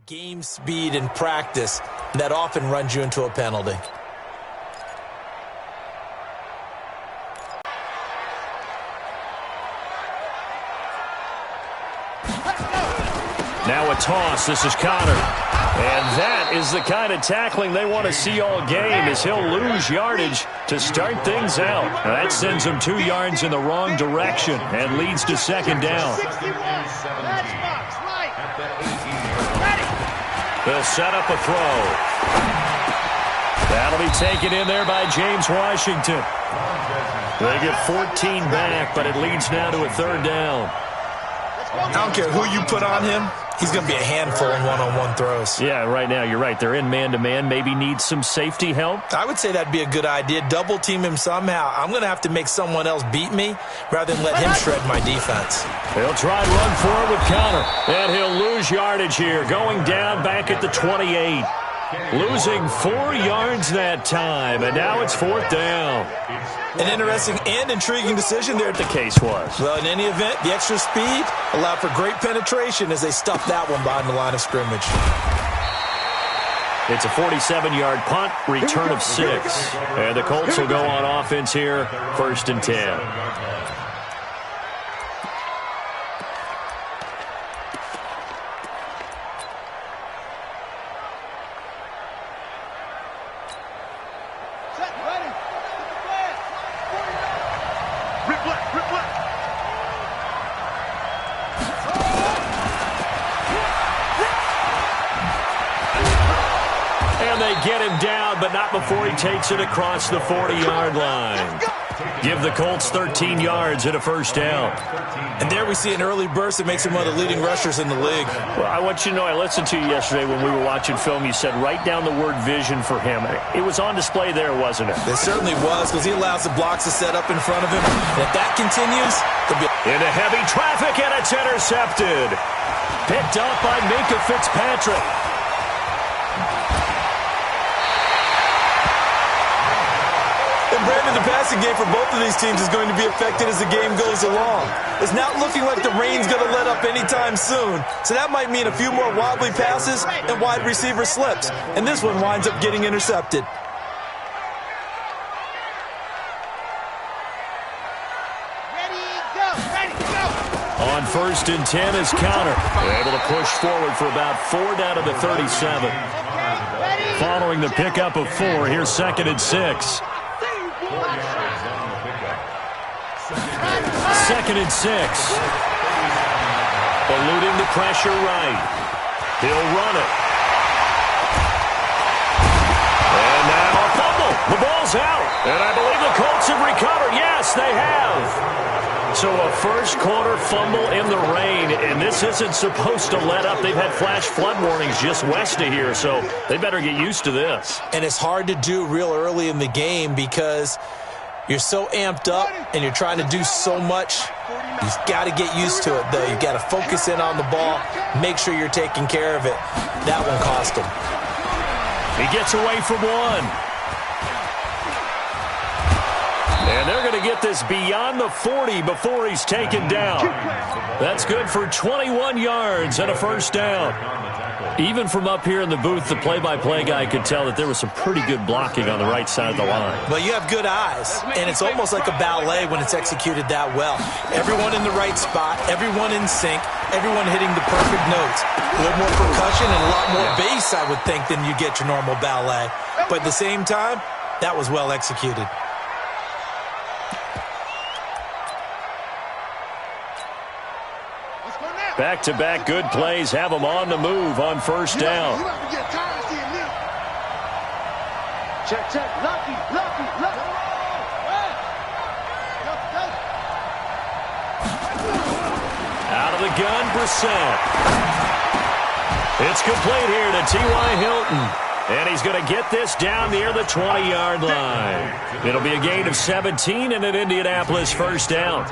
Game speed and practice that often runs you into a penalty. Now a toss. This is Connor. And that is the kind of tackling they want to see all game, as he'll lose yardage to start things out. Now that sends him 2 yards in the wrong direction and leads to second down. They'll set up a throw. That'll be taken in there by James Washington. They get 14 back, but it leads now to a third down. I don't care who you put on him. He's going to be a handful in one-on-one throws. Yeah, right now, you're right. They're in man-to-man. Maybe need some safety help. I would say that'd be a good idea. Double-team him somehow. I'm going to have to make someone else beat me rather than let him shred my defense. He'll try and run forward with Connor. And he'll lose yardage here, going down back at the 28. Losing 4 yards that time, and now it's fourth down. An interesting and intriguing decision there. The case was. Well, in any event, the extra speed allowed for great penetration as they stuffed that one behind the line of scrimmage. It's a 47-yard punt, return of 6. And the Colts will go on offense here, 1st and 10. Get him down, but not before he takes it across the 40-yard line. Give the Colts 13 yards and a first down. And there we see an early burst that makes him one of the leading rushers in the league. Well, I want you to know, I listened to you yesterday when we were watching film. You said write down the word vision for him. It was on display there, wasn't it? It certainly was, because he allows the blocks to set up in front of him. And if that continues, there'll be into heavy traffic, and it's intercepted. Picked up by Minkah Fitzpatrick. Brandon, the passing game for both of these teams is going to be affected as the game goes along. It's not looking like the rain's going to let up anytime soon, so that might mean a few more wobbly passes and wide receiver slips, and this one winds up getting intercepted. On 1st and 10 is Connor. They're able to push forward for about 4 down to the 37. Following the pickup of 4, here's 2nd and 6. 2nd and 6. Eluding the pressure right. He'll run it. And now a fumble. The ball's out. And I believe the Colts have recovered. Yes, they have. So a first-quarter fumble in the rain, and this isn't supposed to let up. They've had flash flood warnings just west of here, so they better get used to this. And it's hard to do real early in the game because you're so amped up and you're trying to do so much. You've got to get used to it, though. You've got to focus in on the ball, make sure you're taking care of it. That one cost him. He gets away from one. And they're going to get this beyond the 40 before he's taken down. That's good for 21 yards and a first down. Even from up here in the booth, the play-by-play guy could tell that there was some pretty good blocking on the right side of the line. Well, you have good eyes, and it's almost like a ballet when it's executed that well. Everyone in the right spot, everyone in sync, everyone hitting the perfect notes. A little more percussion and a lot more bass, I would think, than you get your normal ballet. But at the same time, that was well executed. Back-to-back good plays have them on the move on first down. Check. Lucky. Out of the gun, Brissett. It's complete here to T.Y. Hilton. And he's going to get this down near the 20-yard line. It'll be a gain of 17 and an Indianapolis first down.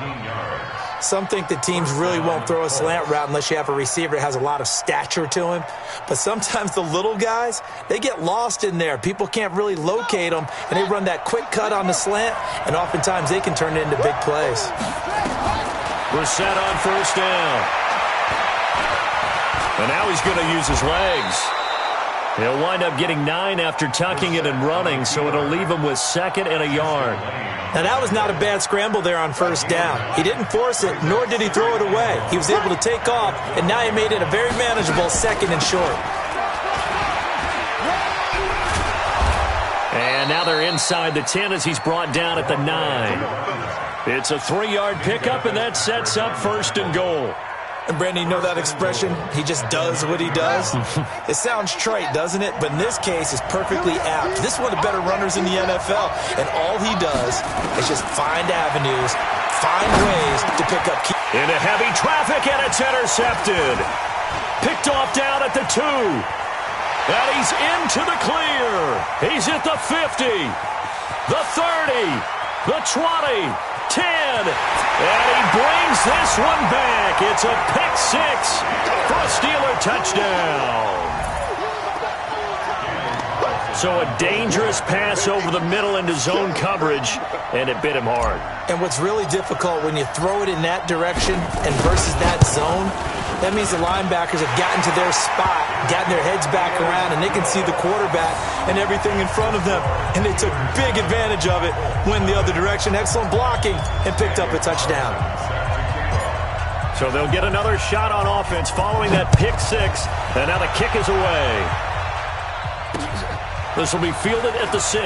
Some think that teams really won't throw a slant route unless you have a receiver that has a lot of stature to him. But sometimes the little guys, they get lost in there. People can't really locate them, and they run that quick cut on the slant, and oftentimes they can turn it into big plays. Brissett on first down. And now he's going to use his legs. He'll wind up getting 9 after tucking it and running, so it'll leave him with 2nd and a yard. Now, that was not a bad scramble there on first down. He didn't force it, nor did he throw it away. He was able to take off, and now he made it a very manageable 2nd and short. And now they're inside the 10 as he's brought down at the 9. It's a 3-yard pickup, and that sets up 1st and goal. And, Brandon, you know that expression? He just does what he does? It sounds trite, doesn't it? But in this case, it's perfectly apt. This is one of the better runners in the NFL. And all he does is just find avenues, find ways to pick up key. Into heavy traffic, and it's intercepted. Picked off down at the 2. And he's into the clear. He's at the 50, the 30, the 20, 10. And he brings this one back. It's a pick 6 for a Steeler touchdown. So a dangerous pass over the middle into zone coverage, and it bit him hard. And what's really difficult when you throw it in that direction and versus that zone, that means the linebackers have gotten to their spot, gotten their heads back around, and they can see the quarterback and everything in front of them. And they took big advantage of it, went the other direction, excellent blocking, and picked up a touchdown. So they'll get another shot on offense following that pick 6, and now the kick is away. This will be fielded at the 6.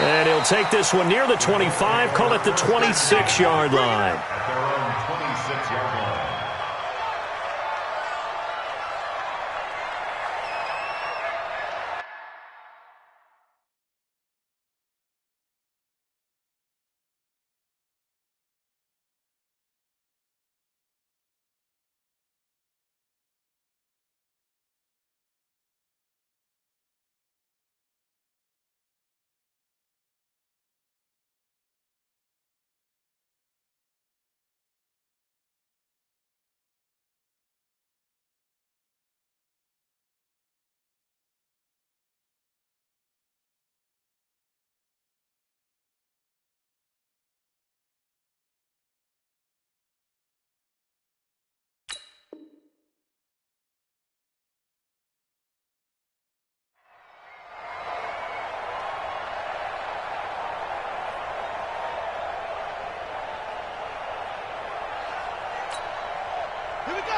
And he'll take this one near the 25, call it the 26-yard line.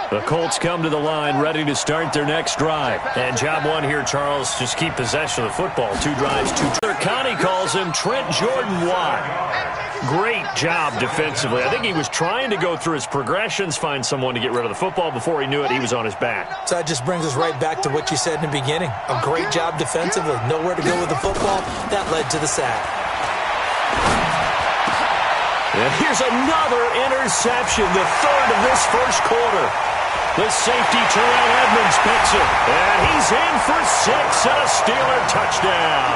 The Colts come to the line ready to start their next drive. And job one here, Charles, just keep possession of the football. 2 drives, 2. Connie calls him Trent Jordan Watt. Great job defensively. I think he was trying to go through his progressions, find someone to get rid of the football. Before he knew it, he was on his back. So that just brings us right back to what you said in the beginning. A great job defensively. Nowhere to go with the football. That led to the sack. And here's another interception, the 3rd of this first quarter. The safety, Terrell Edmonds, picks it. And he's in for 6 and a Steeler touchdown.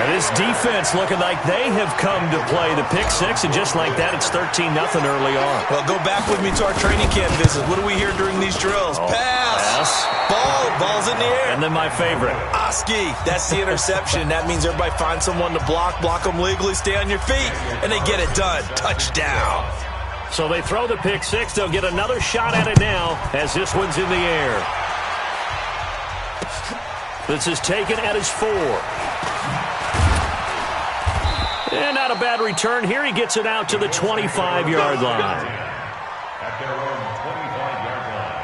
And this defense looking like they have come to play the pick 6, and just like that, it's 13-0 early on. Well, go back with me to our training camp visit. What do we hear during these drills? Pass. Ball's in the air. And then my favorite. Oski. That's the interception. That means everybody find someone to block them legally, stay on your feet, and they get it done. Touchdown. So they throw the pick 6. They'll get another shot at it now as this one's in the air. This is taken at his 4. And not a bad return here. He gets it out to the 25-yard line. At their own 25-yard line.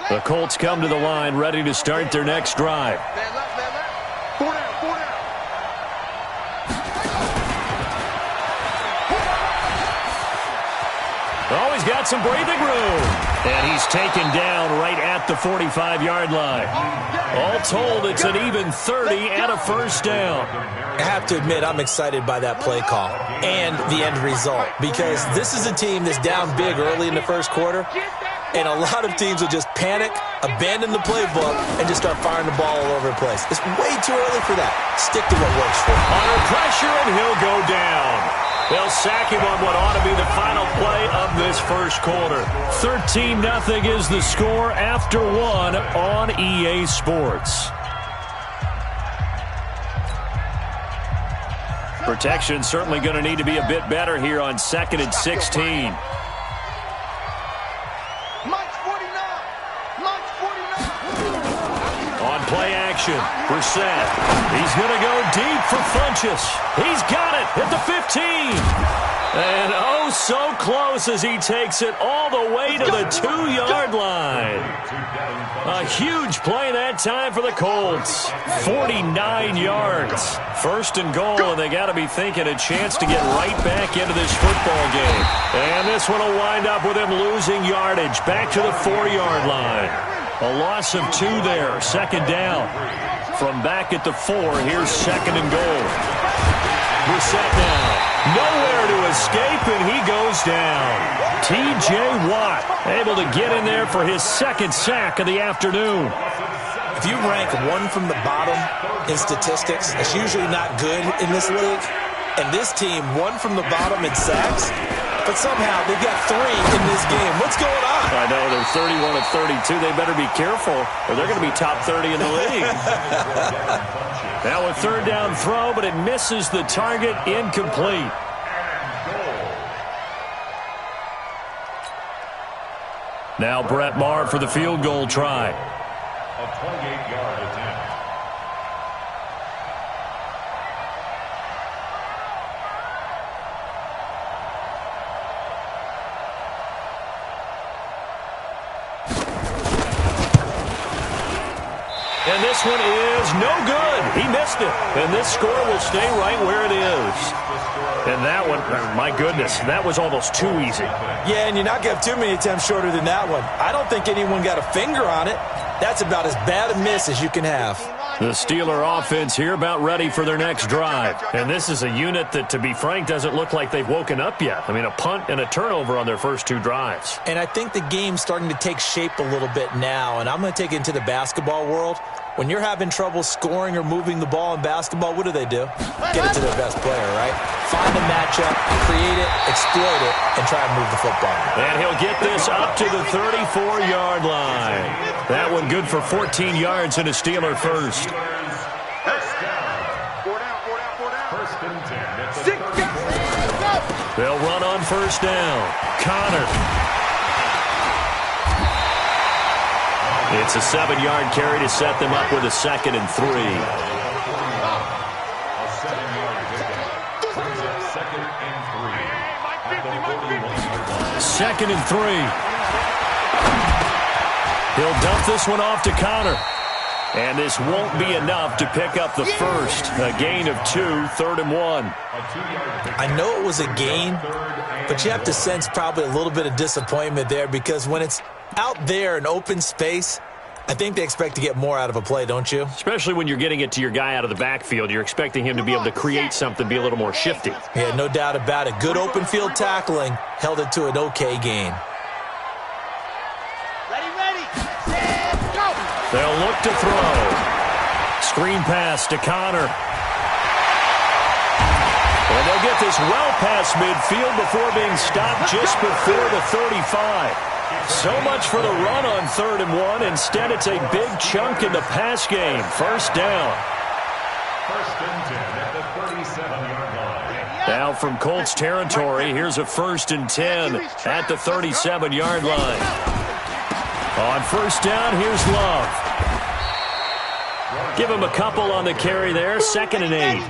The Colts come to the line ready to start their next drive. Oh, he's got some breathing room. And he's taken down right at the 45-yard line. All told, it's an even 30 and a first down. I have to admit, I'm excited by that play call and the end result, because this is a team that's down big early in the first quarter, And a lot of teams will just panic, abandon the playbook, and just start firing the ball all over the place. It's way too early for that. Stick to what works for you. Under pressure, and he'll go down. They'll sack him on what ought to be the final play of this first quarter. 13-0 is the score after one on EA Sports. Protection certainly going to need to be a bit better here on 2nd and 16. On play action, Brissett. He's going to go deep for Funchess. He's got it at the 15. And oh, so close as he takes it all the way to the 2-yard line. A huge play that time for the Colts. 49 yards. First and goal, and they got to be thinking a chance to get right back into this football game. And this one will wind up with him losing yardage back to the 4-yard line. A loss of 2 there. Second down. From back at the 4, here's second and goal. Brissett now. Nowhere to escape, and he goes down. T.J. Watt able to get in there for his second sack of the afternoon. If you rank one from the bottom in statistics, it's usually not good in this league. And this team, one from the bottom in sacks, but somehow they got 3 in this game. What's going on? I know, they're 31 of 32. They better be careful, or they're going to be top 30 in the league. Now a third down throw, but it misses the target, incomplete. Now Brett Maher for the field goal try. A 28-yard attempt. And this one is no good. He missed it. And this score will stay right where it is. And that one, my goodness, that was almost too easy. Yeah, and you're not going to have too many attempts shorter than that one. I don't think anyone got a finger on it. That's about as bad a miss as you can have. The Steeler offense here about ready for their next drive. And this is a unit that, to be frank, doesn't look like they've woken up yet. I mean, a punt and a turnover on their first 2 drives. And I think the game's starting to take shape a little bit now, and I'm going to take it into the basketball world. When you're having trouble scoring or moving the ball in basketball, what do? Get it to their best player, right? Find a matchup, create it, exploit it, and try and move the football. And he'll get this up to the 34-yard line. That one good for 14 yards and a Steeler first. They'll run on first down. Connor. It's a 7-yard carry to set them up with a 2nd and 3. Second and 3. He'll dump this one off to Connor. And this won't be enough to pick up the first. A gain of 2, 3rd and 1. I know it was a gain, but you have to sense probably a little bit of disappointment there, because when it's out there in open space, I think they expect to get more out of a play, don't you? Especially when you're getting it to your guy out of the backfield. You're expecting him to be able to create something, be a little more shifty. Yeah, no doubt about it. Good open field tackling held it to an okay gain. Ready, go! They'll look to throw. Screen pass to Connor. And they'll get this well past midfield before being stopped just before the 35. So much for the run on 3rd and 1. Instead, it's a big chunk in the pass game. First down. First and 10 at the 37-yard line. Now from Colts territory, here's a 1st and 10 at the 37-yard line. On first down, here's Love. Give him a couple on the carry there. 2nd and 8.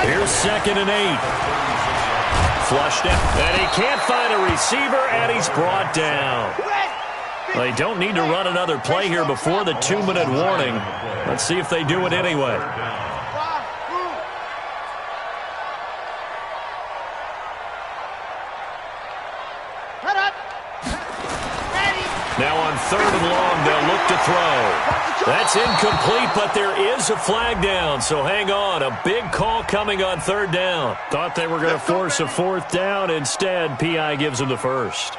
Here's 2nd and 8. Flushed out. And he can't find a receiver, and he's brought down. They don't need to run another play here before the 2-minute warning. Let's see if they do it anyway. Now on 3rd and long, they'll look to throw. That's incomplete, but there is a flag down, so hang on. A big call coming on third down. Thought they were going to force a fourth down. Instead, P.I. gives them the first.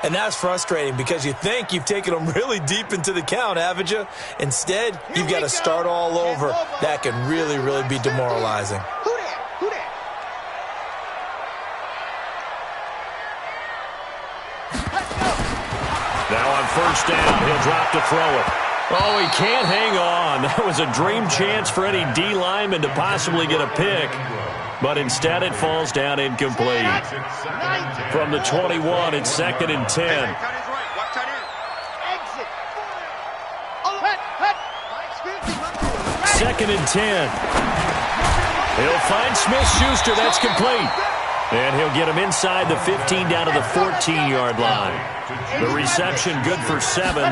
And that's frustrating because you think you've taken them really deep into the count, haven't you? Instead, you've got to start all over. That can really, really be demoralizing. Now on first down, he'll drop to throw it. Oh, he can't hang on. That was a dream chance for any D lineman to possibly get a pick. But instead it falls down incomplete. From the 21, it's 2nd and 10. Second and 10. He'll find Smith-Schuster. That's complete. And he'll get him inside the 15 down to the 14-yard line. The reception good for 7.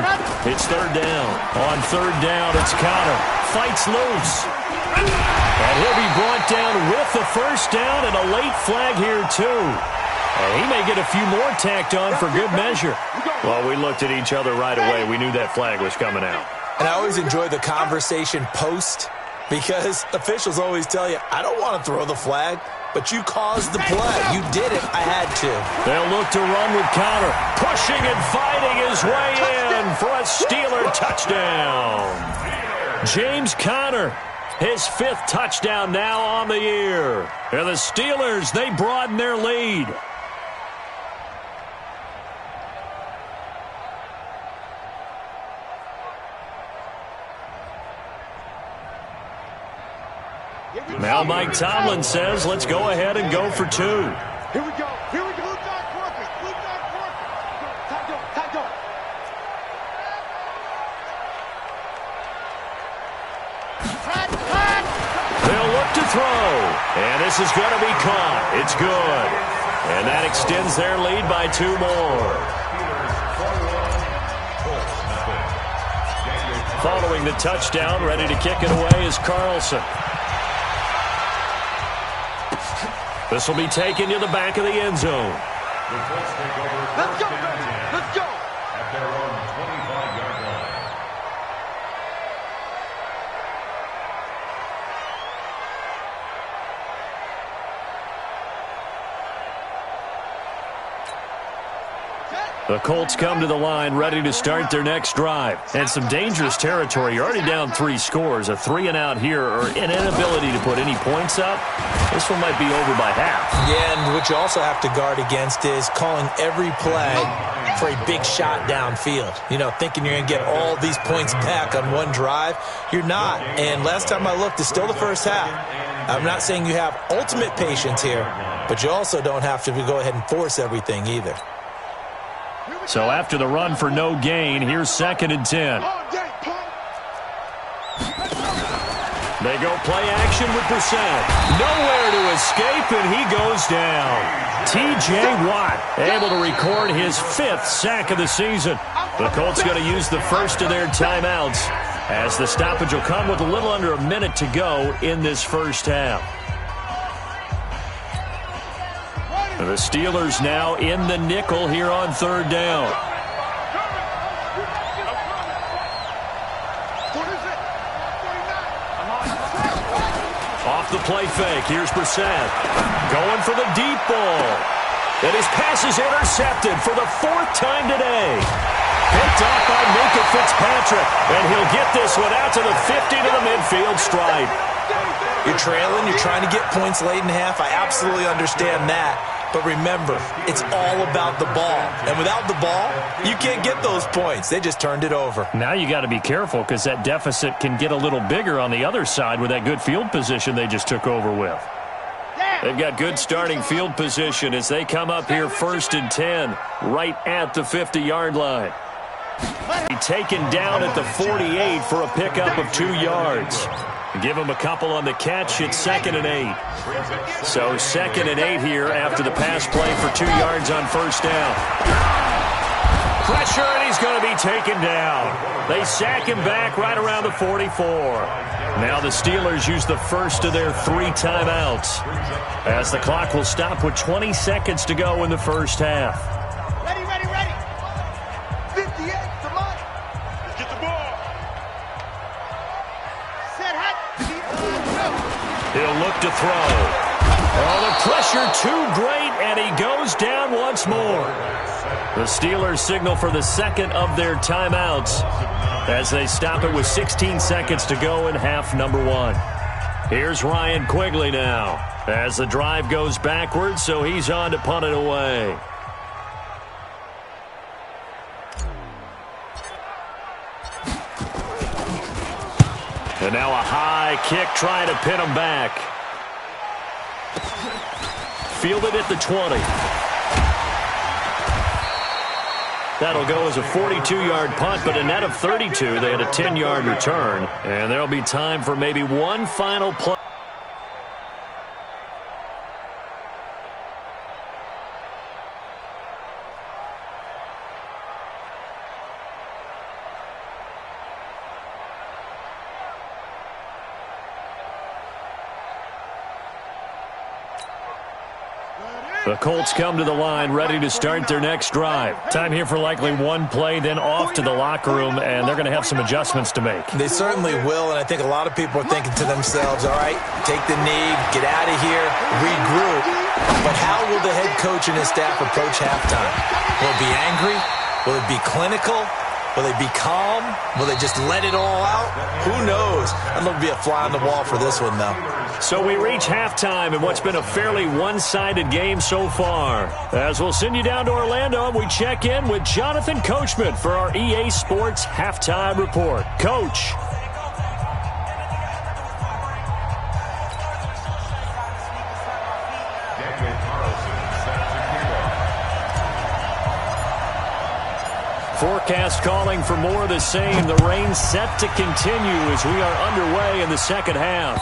It's third down. On third down, it's Connor. Fights loose. And he'll be brought down with the first down and a late flag here, too. And he may get a few more tacked on for good measure. Well, we looked at each other right away. We knew that flag was coming out. And I always enjoy the conversation post because officials always tell you, I don't want to throw the flag, but you caused the play. You did it. I had to. They'll look to run with Connor. Pushing and fighting his way in for a Steeler touchdown. James Conner, his 5th touchdown now on the year. And the Steelers, they broaden their lead. Now Mike Tomlin says, let's go ahead and go for 2. Here we go. Here we go. Blue dot working. Blue dot working. Time go. They'll look to throw. And this is going to be caught. It's good. And that extends their lead by 2 more. Following the touchdown, ready to kick it away is Carlson. This will be taken to the back of the end zone. Let's go, baby. Let's go. At their own 25-yard line. The Colts come to the line ready to start their next drive. And some dangerous territory. You're already down 3 scores. A 3-and-out here or an inability to put any points up. This one might be over by half. Yeah, and what you also have to guard against is calling every play for a big shot downfield. You know, thinking you're going to get all these points back on one drive. You're not. And last time I looked, it's still the first half. I'm not saying you have ultimate patience here, but you also don't have to go ahead and force everything either. So after the run for no gain, here's 2nd and 10. They go play action with Brissett. Nowhere to escape, and he goes down. T.J. Watt able to record his 5th sack of the season. The Colts going to use the first of their timeouts as the stoppage will come with a little under a minute to go in this first half. The Steelers now in the nickel here on third down. Off the play fake, here's Brissett. Going for the deep ball. And his pass is intercepted for the 4th time today. Picked off by Minka Fitzpatrick. And he'll get this one out to the 50 to the midfield stripe. You're trailing, you're trying to get points late in half. I absolutely understand that. But remember, it's all about the ball. And without the ball, you can't get those points. They just turned it over. Now you got to be careful because that deficit can get a little bigger on the other side with that good field position they just took over with. They've got good starting field position as they come up here 1st and 10, right at the 50-yard line. Taken down at the 48 for a pickup of 2 yards. Give him a couple on the catch. It's 2nd and 8. So 2nd and 8 here after the pass play for 2 yards on first down. Pressure, and he's going to be taken down. They sack him back right around the 44. Now the Steelers use the first of their 3 timeouts as the clock will stop with 20 seconds to go in the first half. Ready. 58, come on. Let's get the ball. look to throw. Oh, the pressure too great, and he goes down once more. The Steelers signal for the second of their timeouts as they stop it with 16 seconds to go in half number one. Here's Ryan Quigley now as the drive goes backwards, so he's on to punt it away. And now a high kick trying to pin him back. Fielded at the 20. That'll go as a 42-yard punt, but a net of 32. They had a 10-yard return, and there'll be time for maybe one final play. The Colts come to the line, ready to start their next drive. Time here for likely one play, then off to the locker room, and they're going to have some adjustments to make. They certainly will, and I think a lot of people are thinking to themselves, all right, take the knee, get out of here, regroup. But how will the head coach and his staff approach halftime? Will it be angry? Will it be clinical? Will they be calm? Will they just let it all out? Who knows? I'd love to be a fly on the wall for this one, though. So we reach halftime in what's been a fairly one-sided game so far. As we'll send you down to Orlando, we check in with Jonathan Coachman for our EA Sports Halftime Report. Coach. Forecast calling for more of the same. The rain set to continue as we are underway in the second half.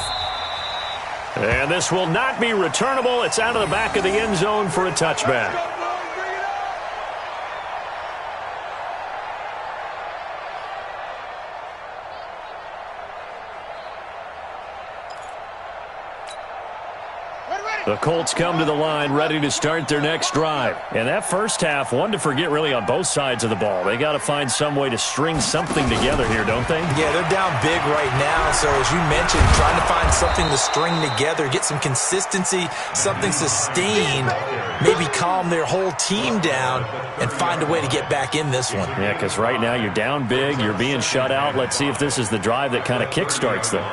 And this will not be returnable. It's out of the back of the end zone for a touchback. The Colts come to the line ready to start their next drive. And that first half, one to forget really on both sides of the ball. They got to find some way to string something together here, don't they? Yeah, they're down big right now. So as you mentioned, trying to find something to string together, get some consistency, something sustained, maybe calm their whole team down and find a way to get back in this one. Yeah, because right now you're down big, you're being shut out. Let's see if this is the drive that kind of kickstarts them.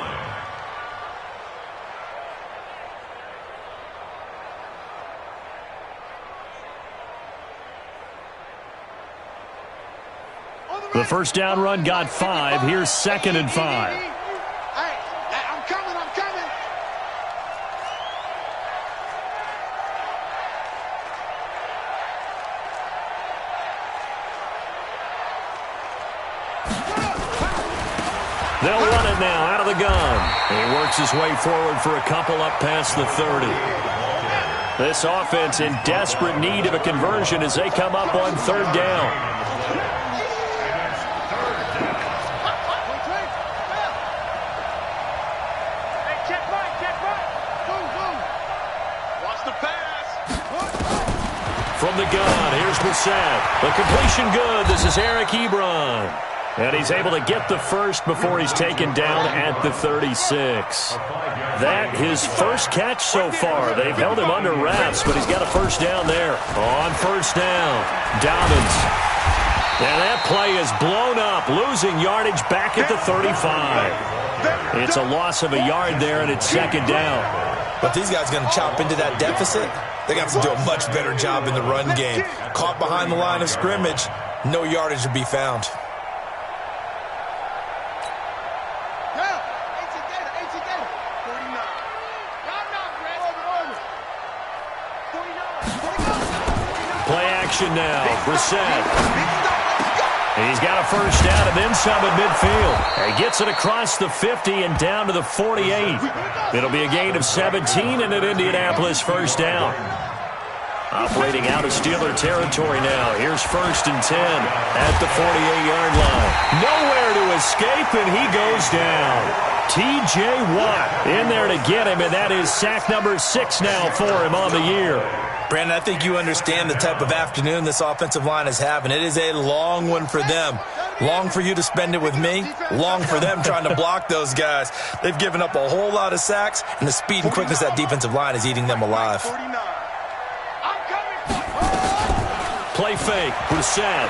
The first down run got 5. Here's 2nd and 5. Hey, I'm coming. They'll run it now out of the gun. He works his way forward for a couple up past the 30. This offense in desperate need of a conversion as they come up on 3rd down. From the gun, here's Brissett. The completion good. This is Eric Ebron. And he's able to get the first before he's taken down at the 36. That his first catch so far. They've held him under wraps, but he's got a first down there. On first down, Dobbins. And that play is blown up, losing yardage back at the 35. It's a loss of a yard there, and it's 2nd down. But these guys going to chop into that deficit. They got to do a much better job in the run game. Caught behind the line of scrimmage, no yardage to be found. Play action now. Brissett. He's got a first down and then some at midfield. He gets it across the 50 and down to the 48. It'll be a gain of 17 and an Indianapolis first down. Operating out of Steeler territory now. Here's 1st and 10 at the 48-yard line. Nowhere to escape, and he goes down. T.J. Watt in there to get him, and that is sack number 6 now for him on the year. Brandon, I think you understand the type of afternoon this offensive line is having. It is a long one for them. Long for you to spend it with me. Long for them trying to block those guys. They've given up a whole lot of sacks, and the speed and quickness of that defensive line is eating them alive. Play fake. Brissett.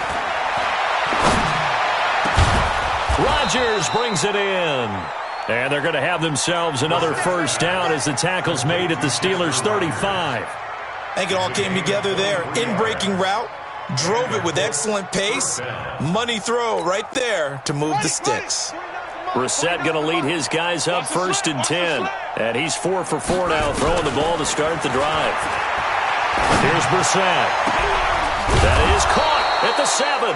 Rodgers brings it in. And they're going to have themselves another first down as the tackle's made at the Steelers' 35. I think it all came together there. In-breaking route, drove it with excellent pace. Money throw right there to move the sticks. Brissett going to lead his guys up 1st and 10. And he's 4 for 4 now, throwing the ball to start the drive. Here's Brissett. That is caught at the 7.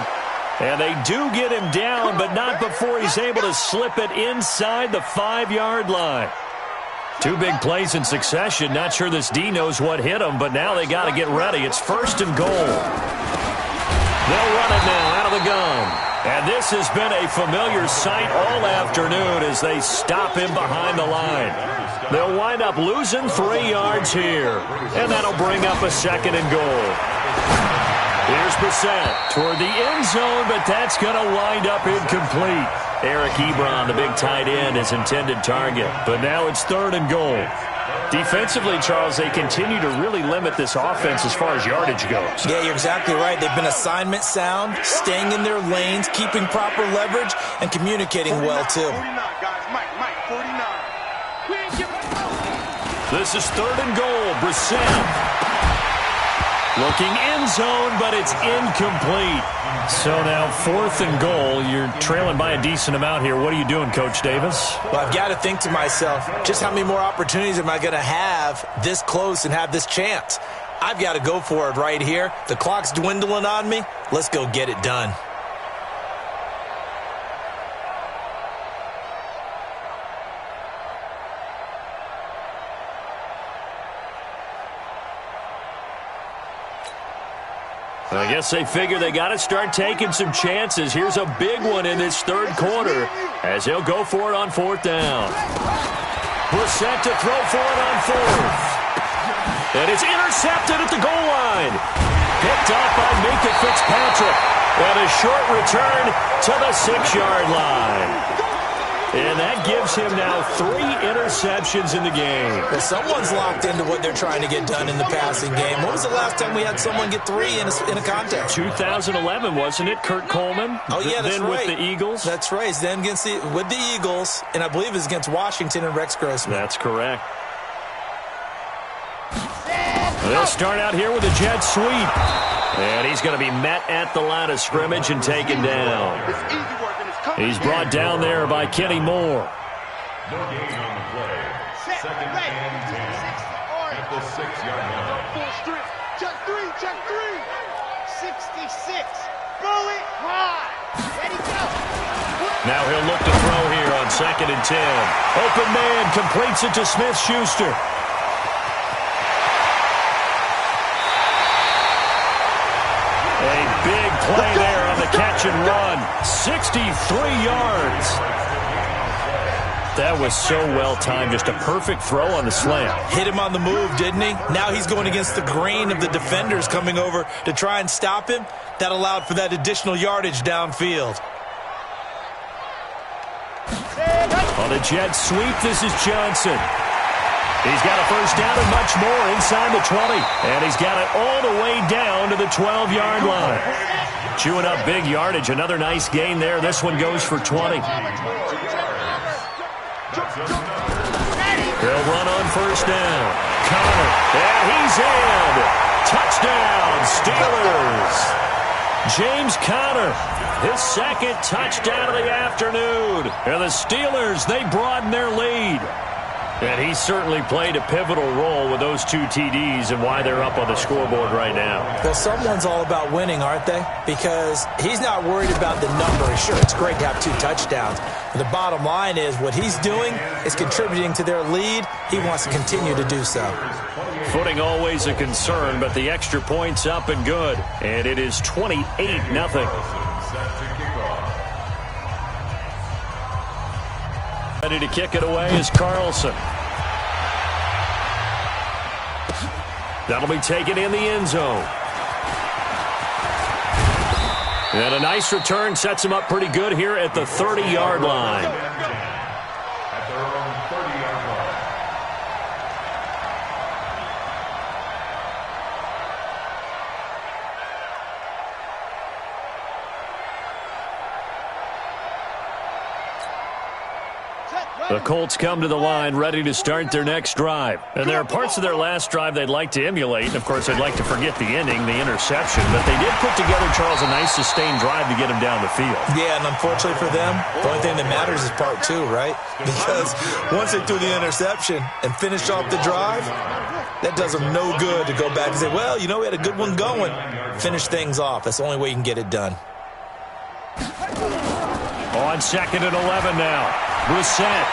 And they do get him down, but not before he's able to slip it inside the 5-yard line. 2 big plays in succession. Not sure this D knows what hit him, but now they got to get ready. It's 1st and goal. They'll run it now out of the gun. And this has been a familiar sight all afternoon as they stop him behind the line. They'll wind up losing 3 yards here. And that'll bring up a 2nd and goal. Here's Brissett toward the end zone, but that's going to wind up incomplete. Eric Ebron, the big tight end, his intended target. But now it's 3rd and goal. Defensively, Charles, they continue to really limit this offense as far as yardage goes. Yeah, you're exactly right. They've been assignment sound, staying in their lanes, keeping proper leverage, and communicating well, too. 49, guys. Mike, 49. This is 3rd and goal. Brissett. Looking end zone, but it's incomplete. So now 4th and goal. You're trailing by a decent amount here. What are you doing, Coach Davis? Well, I've got to think to myself, just how many more opportunities am I going to have this close and have this chance? I've got to go for it right here. The clock's dwindling on me. Let's go get it done. I guess they figure they got to start taking some chances. Here's a big one in this 3rd quarter as he'll go for it on 4th down. Brissett to throw for it on 4th. And it's intercepted at the goal line. Picked off by Minkah Fitzpatrick. And a short return to the 6-yard line. And that gives him now 3 interceptions in the game. Well, someone's locked into what they're trying to get done in the passing game. When was the last time we had someone get 3 in a contest? 2011, wasn't it? Kurt Coleman? Oh, yeah, that's then right. With the Eagles? That's right. It's then with the Eagles, and I believe it's against Washington and Rex Grossman. That's correct. They'll start out here with a jet sweep. And he's going to be met at the line of scrimmage and taken down. He's brought down there by Kenny Moore. No gain on the play. 2nd and 10 at the 6-yard line. Full strength. Check 3. 66. Throw it high. Ready, go. Now he'll look to throw here on 2nd and 10. Open man completes it to Smith-Schuster. A big play there on the catch and run. 63 yards. That was so well timed. Just a perfect throw on the slant. Hit him on the move, didn't he? Now he's going against the grain of the defenders coming over to try and stop him. That allowed for that additional yardage downfield. On a jet sweep, this is Johnson. He's got a first down and much more inside the 20. And he's got it all the way down to the 12-yard line. Chewing up big yardage. Another nice gain there. This one goes for 20. They'll run on first down. Connor. And he's in. Touchdown, Steelers. James Conner. His 2nd touchdown of the afternoon. And the Steelers, they broaden their lead. And he certainly played a pivotal role with those 2 TDs and why they're up on the scoreboard right now. Well, someone's all about winning, aren't they? Because he's not worried about the number. Sure, it's great to have 2 touchdowns. But the bottom line is what he's doing is contributing to their lead. He wants to continue to do so. Footing always a concern, but the extra point's up and good. And it is 28-0. Ready to kick it away is Carlson. That'll be taken in the end zone. And a nice return sets him up pretty good here at the 30-yard line. At their own 30-yard line. The Colts come to the line ready to start their next drive. And there are parts of their last drive they'd like to emulate. And, of course, they'd like to forget the ending, the interception. But they did put together, Charles, a nice sustained drive to get him down the field. Yeah, and unfortunately for them, the only thing that matters is part two, right? Because once they threw the interception and finished off the drive, that does them no good to go back and say, well, you know, we had a good one going. Finish things off. That's the only way you can get it done. On 2nd and 11 now. Brissett.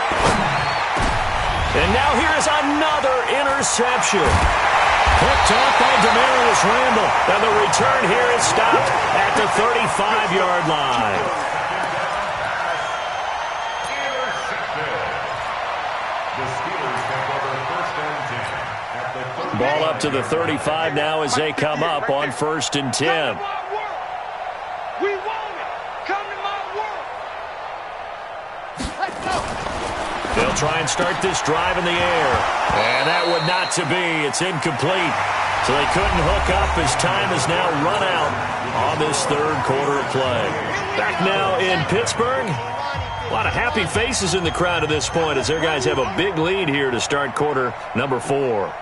And now here's another interception. Picked off by Demarius Randall. And the return here is stopped at the 35-yard line. Ball up to the 35 now as they come up on 1st and 10. We want it. Come to my world. Let's go. They'll try and start this drive in the air. And that would not to be. It's incomplete. So they couldn't hook up as time has now run out on this third quarter of play. Back now in Pittsburgh. A lot of happy faces in the crowd at this point as their guys have a big lead here to start quarter number 4.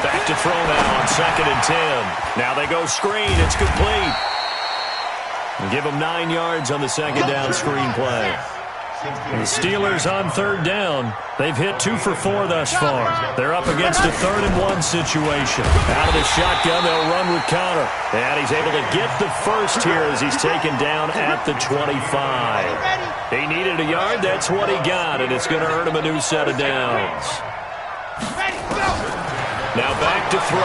Back to throw now on 2nd and 10. Now they go screen. It's complete. And give them 9 yards on the second down screen play. And the Steelers on 3rd down. They've hit 2 for 4 thus far. They're up against a 3rd and 1 situation. Out of the shotgun, they'll run with Connor. And he's able to get the first here as he's taken down at the 25. He needed a yard. That's what he got. And it's going to earn him a new set of downs. Now back to throw.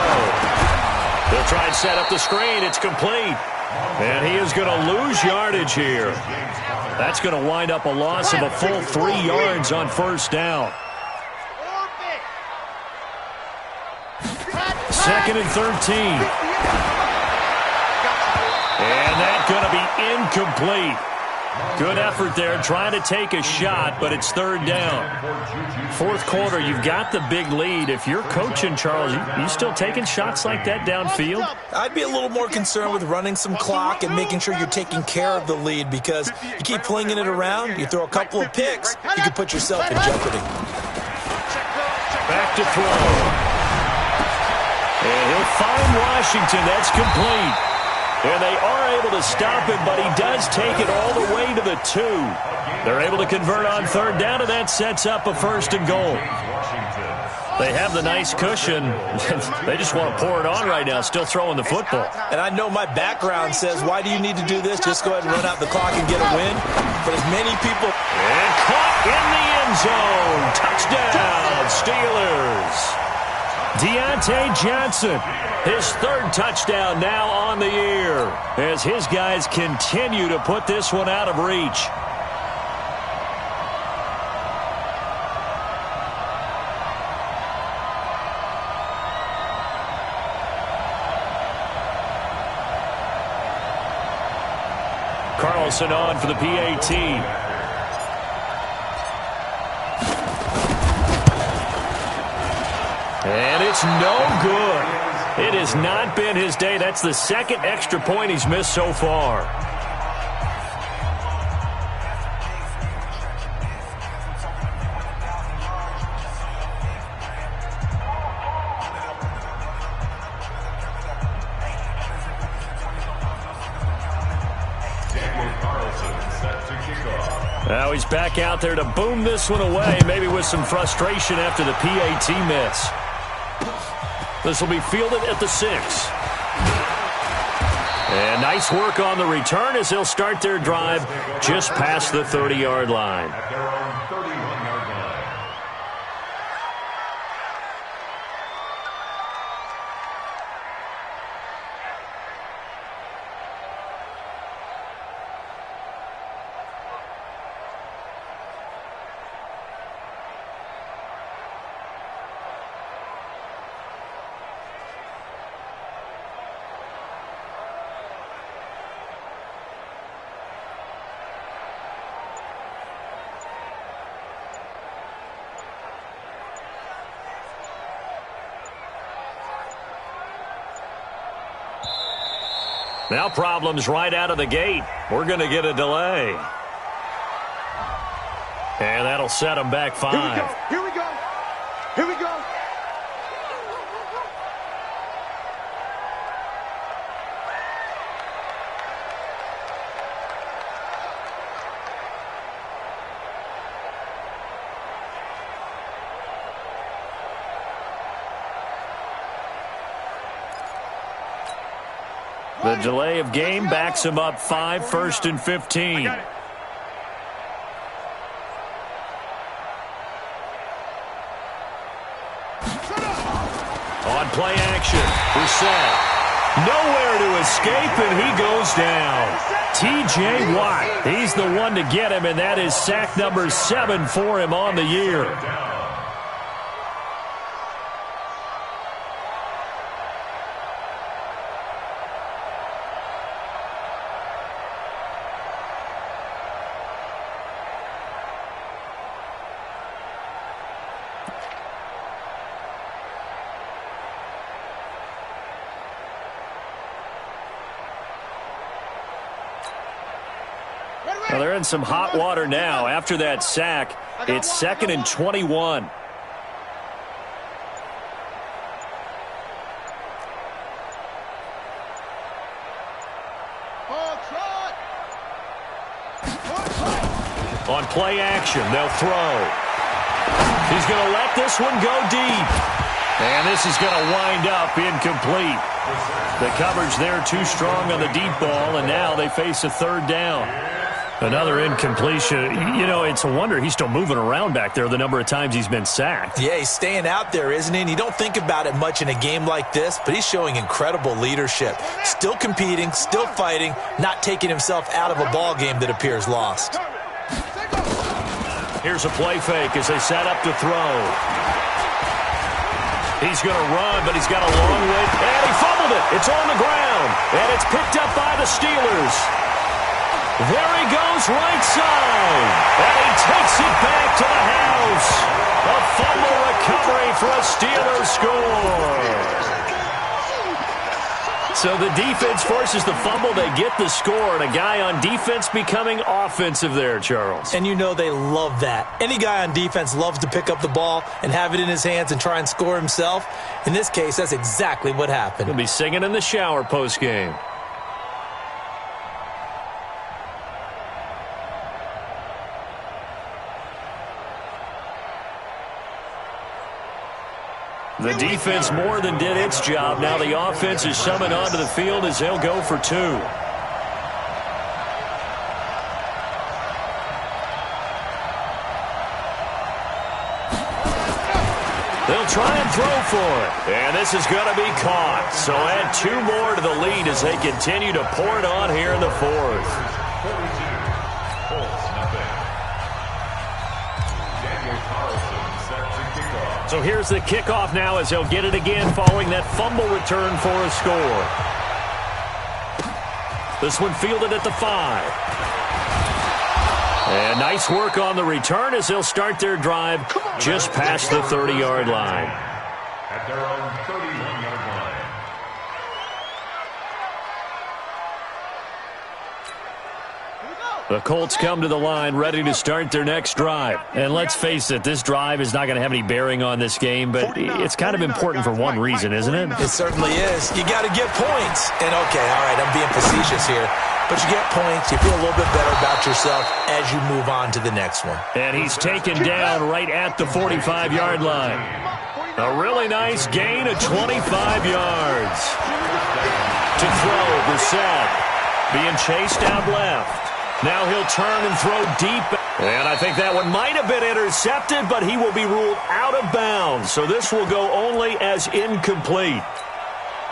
They'll try and set up the screen. It's complete. And he is going to lose yardage here. That's going to wind up a loss of a full 3 yards on 1st down. 2nd and 13. And that's going to be incomplete. Good effort there, trying to take a shot, but it's 3rd down. 4th quarter, you've got the big lead. If you're coaching, Charles, you still taking shots like that downfield? I'd be a little more concerned with running some clock and making sure you're taking care of the lead, because you keep flinging it around, you throw a couple of picks, you can put yourself in jeopardy. Back to throw. And he'll find Washington. That's complete. And they are able to stop him, but he does take it all the way to the 2. They're able to convert on 3rd down, and that sets up a 1st and goal. They have the nice cushion. They just want to pour it on right now, still throwing the football. And I know my background says, why do you need to do this? Just go ahead and run out the clock and get a win. But as many people... And caught in the end zone. Touchdown, Steelers. Deontay Johnson, his 3rd touchdown now on the year as his guys continue to put this one out of reach. Carlson on for the PAT. And it's no good. It has not been his day. That's the 2nd extra point he's missed so far. Now he's back out there to boom this one away, maybe with some frustration after the PAT miss. This will be fielded at the 6. And nice work on the return as they'll start their drive just past the 30-yard line. At their own 31-yard line. Now problems right out of the gate. We're going to get a delay. And that'll set them back 5. Here we go. Here we go. The delay of game backs him up 5, 1st and 15. On play action, Brissett. Nowhere to escape, and he goes down. T.J. Watt, he's the one to get him, and that is sack number 7 for him on the year. Well, they're in some hot water now. After that sack, it's 2nd and 21. On play action, they'll throw. He's going to let this one go deep. And this is going to wind up incomplete. The coverage there too strong on the deep ball, and now they face a 3rd down. Another incompletion. You know, it's a wonder he's still moving around back there the number of times he's been sacked. Yeah, he's staying out there, isn't he? And you don't think about it much in a game like this, but he's showing incredible leadership. Still competing, still fighting, not taking himself out of a ball game that appears lost. Here's a play fake as they set up to throw. He's going to run, but he's got a long way. And he fumbled it. It's on the ground. And it's picked up by the Steelers. There he goes right side. And he takes it back to the house. A fumble recovery for a Steelers score. So the defense forces the fumble. They get the score. And a guy on defense becoming offensive there, Charles. And you know they love that. Any guy on defense loves to pick up the ball and have it in his hands and try and score himself. In this case, that's exactly what happened. He'll be singing in the shower post-game. The defense more than did its job. Now the offense is summoned onto the field as they'll go for 2. They'll try and throw for it. And this is going to be caught. So add 2 more to the lead as they continue to pour it on here in the 4th. So here's the kickoff now as they'll get it again following that fumble return for a score. This one fielded at the 5. And nice work on the return as they'll start their drive just past the 30-yard line. At their own 31-yard line. The Colts come to the line ready to start their next drive. And let's face it, this drive is not going to have any bearing on this game, but it's kind of important for one reason, isn't it? It certainly is. You got to get points. And okay, all right, I'm being facetious here. But you get points, you feel a little bit better about yourself as you move on to the next one. And he's taken down right at the 45-yard line. A really nice gain of 25 yards. To throw, Brissett being chased out left. Now he'll turn and throw deep. And I think that one might have been intercepted, but he will be ruled out of bounds. So this will go only as incomplete.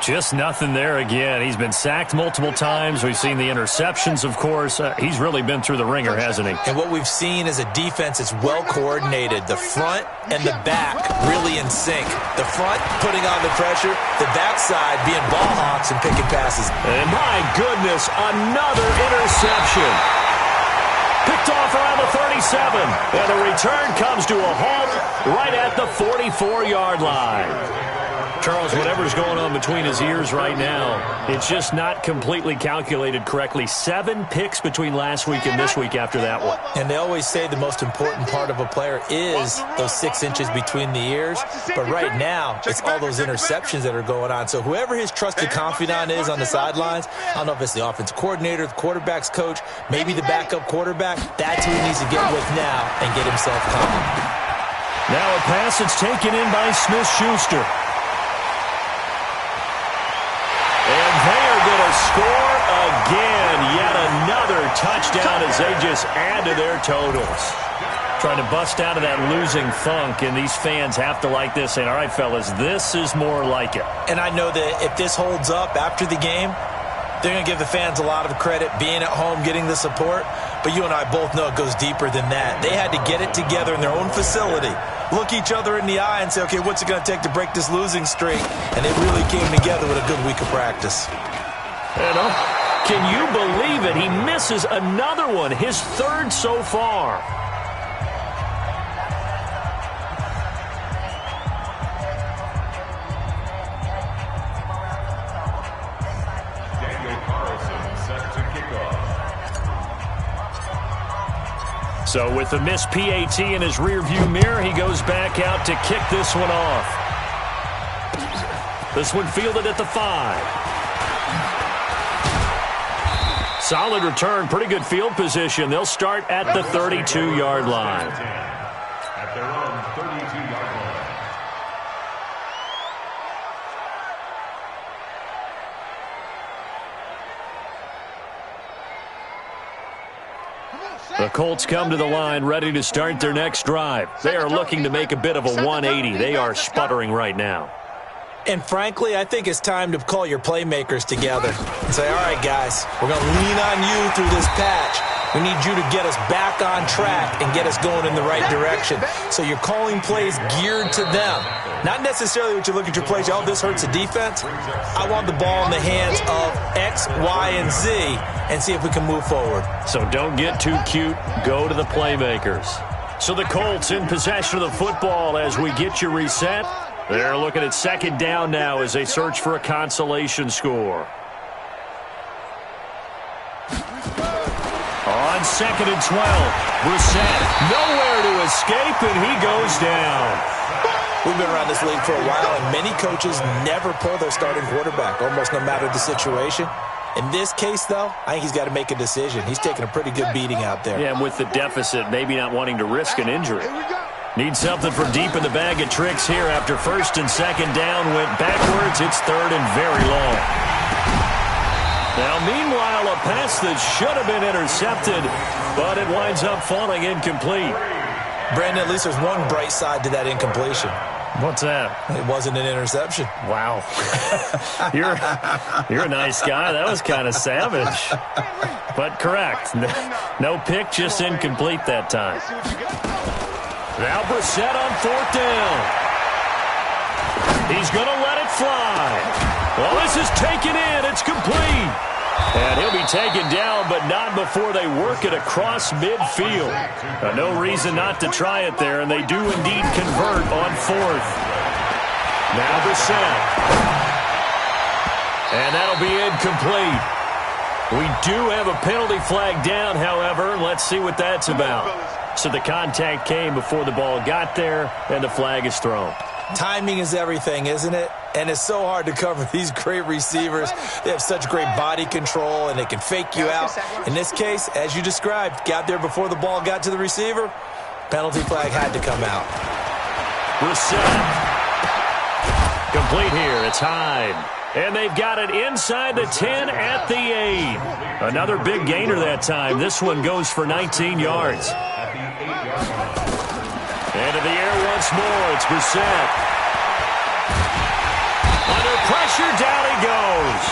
Just nothing there again. He's been sacked multiple times. We've seen the interceptions, of course. He's really been through the ringer, hasn't he? And what we've seen is a defense that's well coordinated. The front and the back really in sync. The front putting on the pressure, the backside being ball hawks and picking passes. And my goodness, another interception. Picked off around the 37. And the return comes to a halt right at the 44-yard line. Charles, whatever's going on between his ears right now, it's just not completely calculated correctly. 7 picks between last week and this week after that one. And they always say the most important part of a player is those 6 inches between the ears. But right now, it's all those interceptions that are going on. So whoever his trusted confidant is on the sidelines, I don't know if it's the offensive coordinator, the quarterback's coach, maybe the backup quarterback, that's who he needs to get with now and get himself calm. Now a pass that's taken in by Smith-Schuster. And they are going to score again. Yet another touchdown as they just add to their totals. Trying to bust out of that losing funk, and these fans have to like this, saying, all right, fellas, this is more like it. And I know that if this holds up after the game, they're going to give the fans a lot of credit, being at home, getting the support. But you and I both know it goes deeper than that. They had to get it together in their own facility, look each other in the eye and say, okay, what's it going to take to break this losing streak? And they really came together with a good week of practice. Can you believe it? He misses another one, his 3rd so far. So with the missed PAT in his rearview mirror, he goes back out to kick this one off. This one fielded at the 5. Solid return, pretty good field position. They'll start at the 32-yard line. At their own 32-yard line. The Colts come to the line ready to start their next drive. They are looking to make a bit of a 180. They are sputtering right now. And frankly, I think it's time to call your playmakers together and say, all right, guys, we're going to lean on you through this patch. We need you to get us back on track and get us going in the right direction. So you're calling plays geared to them. Not necessarily what you look at your plays, oh, this hurts the defense. I want the ball in the hands of X, Y, and Z and see if we can move forward. So don't get too cute. Go to the playmakers. So the Colts in possession of the football as we get you reset. They're looking at 2nd down now as they search for a consolation score. On 2nd and 12, Brissett nowhere to escape, and he goes down. We've been around this league for a while, and many coaches never pull their starting quarterback, almost no matter the situation. In this case, though, I think he's got to make a decision. He's taking a pretty good beating out there. Yeah, and with the deficit, maybe not wanting to risk an injury. Need something from deep in the bag of tricks here after 1st and 2nd down. Went backwards. It's 3rd and very long. Now, meanwhile, a pass that should have been intercepted, but it winds up falling incomplete. Brandon, at least there's one bright side to that incompletion. What's that? It wasn't an interception. Wow. You're a nice guy. That was kind of savage. But correct. No pick, just incomplete that time. Now Brissett on 4th down. He's going to let it fly. Well, this is taken in. It's complete. And he'll be taken down, but not before they work it across midfield. No reason not to try it there, and they do indeed convert on 4th. Now Brissett. And that'll be incomplete. We do have a penalty flag down, however. Let's see what that's about. So the contact came before the ball got there, and the flag is thrown. Timing is everything, isn't it? And it's so hard to cover these great receivers. They have such great body control, and they can fake you out. In this case, as you described, got there before the ball got to the receiver. Penalty flag had to come out. Brissett. Complete here. It's Hyde. And they've got it inside the 10 at the 8. Another big gainer that time. This one goes for 19 yards. Into the air once more. It's Brissett. Under pressure, down he goes.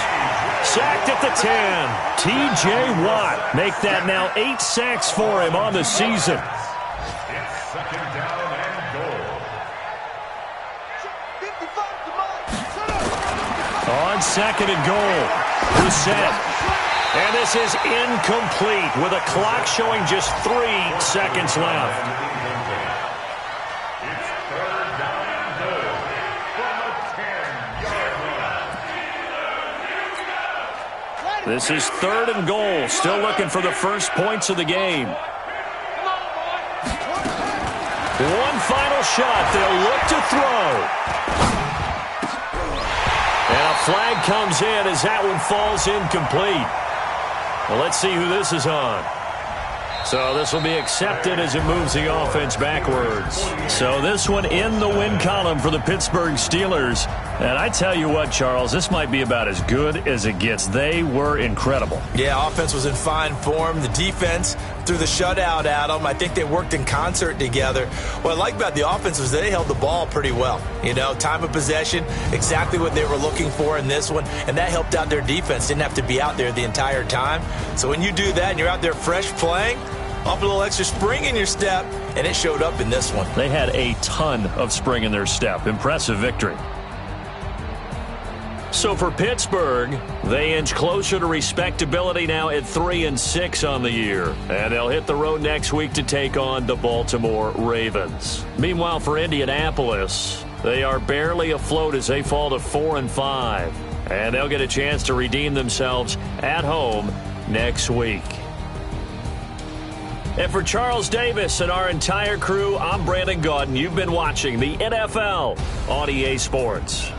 Sacked at the 10. T.J. Watt. Make that now 8 sacks for him on the season. It's 2nd down and goal. On 2nd and goal. Brissett. And this is incomplete with a clock showing just 3 seconds left. It's 3rd down and goal from the 10. This is 3rd and goal. Still looking for the first points of the game. One final shot. They'll look to throw. And a flag comes in as that one falls incomplete. Well, let's see who this is on. So this will be accepted as it moves the offense backwards. So this one in the win column for the Pittsburgh Steelers. And I tell you what, Charles, this might be about as good as it gets. They were incredible. Yeah, offense was in fine form. The defense threw the shutout at them. I think they worked in concert together. What I like about the offense was they held the ball pretty well. You know, time of possession, exactly what they were looking for in this one. And that helped out their defense. Didn't have to be out there the entire time. So when you do that and you're out there fresh playing, off a little extra spring in your step, and it showed up in this one. They had a ton of spring in their step. Impressive victory. So for Pittsburgh, they inch closer to respectability now at 3-6 on the year. And they'll hit the road next week to take on the Baltimore Ravens. Meanwhile, for Indianapolis, they are barely afloat as they fall to 4-5. And they'll get a chance to redeem themselves at home next week. And for Charles Davis and our entire crew, I'm Brandon Gaudin. You've been watching the NFL on EA Sports.